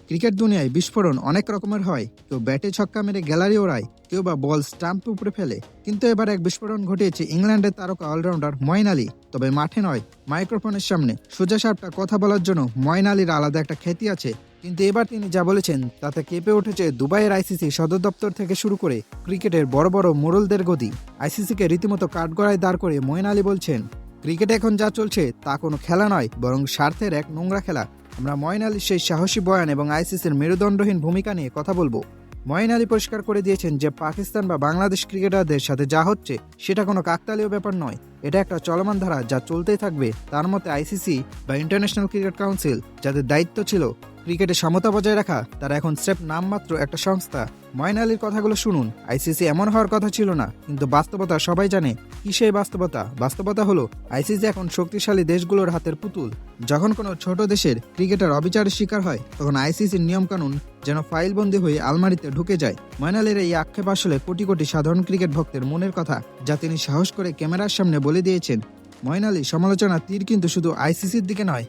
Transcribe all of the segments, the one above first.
Cricket দুনিয়ায় বিস্ফোরণ অনেক রকমের হয়। কেউ ব্যাটে ছক্কা মেরে গ্যালারি ওড়ায়, কেউ বা বল স্টাম্প উপরে ফেলে। কিন্তু এবার এক বিস্ফোরণ ঘটিয়েছে ইংল্যান্ডের তারকা অলরাউন্ডার মঈন আলী। তবে মাঠে নয়, মাইক্রোফোনের সামনে সোজা সাপটা কথা বলার জন্য মঈন আলীর আলাদা একটা খ্যাতি আছে। কিন্তু এবার তিনি যা বলেছেন তাতে কেঁপে উঠেছে দুবাইয়ের আইসিসি সদর দপ্তর থেকে শুরু করে ক্রিকেটের বড় বড় মোড়লদের গদি। আইসিসিকে রীতিমতো কাঠগড়ায় দাঁড় করে মঈন আলী বলছেন, ক্রিকেট এখন যা চলছে তা কোনো খেলা নয়, বরং স্বার্থের এক নোংরা খেলা। আমরা মঈন আলীর সেই সাহসী বয়ান এবং আইসিসির মেরুদণ্ডহীন ভূমিকা নিয়ে কথা বলবো। মঈন আলী পরিষ্কার করে দিয়েছেন যে পাকিস্তান বা বাংলাদেশ ক্রিকেটারদের সাথে যা হচ্ছে সেটা কোনো কাকতালীয় ব্যাপার নয়, এটা একটা চলমান ধারা যা চলতেই থাকবে। তার মতে আইসিসি বা ইন্টারন্যাশনাল ক্রিকেট কাউন্সিল যাদের দায়িত্ব ছিল ক্রিকেটে সমতা বজায় রাখা, তারা এখন স্রেফ নামমাত্র একটা সংস্থা। মঈন আলীর কথাগুলো শুনুন। আইসিসি এমন হওয়ার কথা ছিল না, কিন্তু বাস্তবতা সবাই জানে। কি সেই বাস্তবতা হলো আইসিসি এখন শক্তিশালী দেশগুলোর হাতের পুতুল। যখন কোনো ছোট দেশের ক্রিকেটার অবিচারের শিকার হয়, তখন আইসিসির নিয়মকানুন যেন ফাইলবন্দি হয়ে আলমারিতে ঢুকে যায়। মঈন আলীর এই আক্ষেপ আসলে কোটি কোটি সাধারণ ক্রিকেট ভক্তের মনের কথা, যা তিনি সাহস করে ক্যামেরার সামনে বলে দিয়েছেন। মঈন আলী সমালোচনার তীর কিন্তু শুধু আইসিসির দিকে নয়,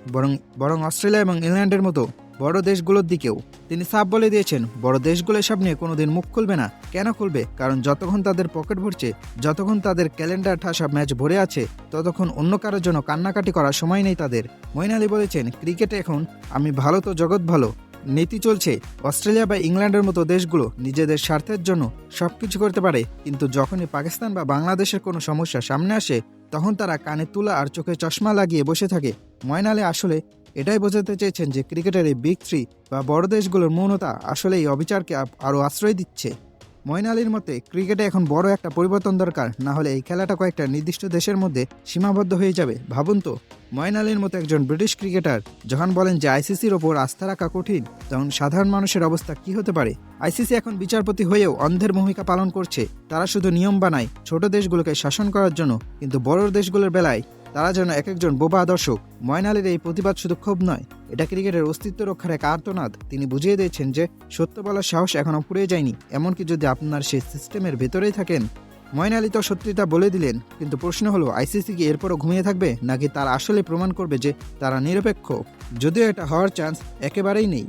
বরং অস্ট্রেলিয়া এবং ইংল্যান্ডের মতো বড় দেশগুলোর দিকেও। তিনি সাফ বলে দিয়েছেন, বড় দেশগুলো এসব নিয়ে কোনোদিন মুখ খুলবে না। কেন খুলবে? কারণ যতক্ষণ তাদের পকেট ভরছে, যতক্ষণ তাদের ক্যালেন্ডার ঠাসা ম্যাচ ভরে আছে, ততক্ষণ অন্য কারোর জন্য কান্নাকাটি করার সময় নেই তাদের। মঈন আলী বলেছেন, ক্রিকেটে এখন আমি ভালো তো জগৎ ভালো নীতি চলছে। অস্ট্রেলিয়া বা ইংল্যান্ডের মতো দেশগুলো নিজেদের স্বার্থের জন্য সবকিছু করতে পারে, কিন্তু যখনই পাকিস্তান বা বাংলাদেশের কোনো সমস্যা সামনে আসে, তখন তারা কানে তুলা আর চোখে চশমা লাগিয়ে বসে থাকে। মঈন আলী আসলে এটাই বোঝাতে চেয়েছেন যে ক্রিকেটের এই বিগ থ্রি বা বড় দেশগুলোর মৌনতা আসলে এই অবিচারকে আরও আশ্রয় দিচ্ছে। মঈন আলীর মতে ক্রিকেটে এখন বড় একটা পরিবর্তন দরকার, না হলে এই খেলাটা কয়েকটা নির্দিষ্ট দেশের মধ্যে সীমাবদ্ধ হয়ে যাবে। ভাবুন তো, মঈন আলীর মতো একজন ব্রিটিশ ক্রিকেটার যখন বলেন যে আইসিসির ওপর আস্থা রাখা কঠিন, তখন সাধারণ মানুষের অবস্থা কি হতে পারে? আইসিসি এখন বিচারপতি হয়েও অন্ধের ভূমিকা পালন করছে। তারা শুধু নিয়ম বানায় ছোট দেশগুলোকে শাসন করার জন্য, কিন্তু বড় দেশগুলোর বেলায় তারা যেন এক একজন বোবা দর্শক। মঈন আলীর এই প্রতিবাদ শুধু ক্ষোভ নয়, এটা ক্রিকেটের অস্তিত্ব রক্ষার এক আর্তনাদ। তিনি বুঝিয়ে দিয়েছেন যে সত্য বলার সাহস এখনো ফুরিয়ে যায়নি, এমনকি যদি আপনার সেই সিস্টেমের ভেতরেই থাকেন। মঈন আলী তো সত্যিটা বলে দিলেন, কিন্তু প্রশ্ন হলো আইসিসি কি এরপরও ঘুমিয়ে থাকবে, নাকি তারা আসলে প্রমাণ করবে যে তারা নিরপেক্ষ? যদিও এটা হওয়ার চান্স একেবারেই নেই।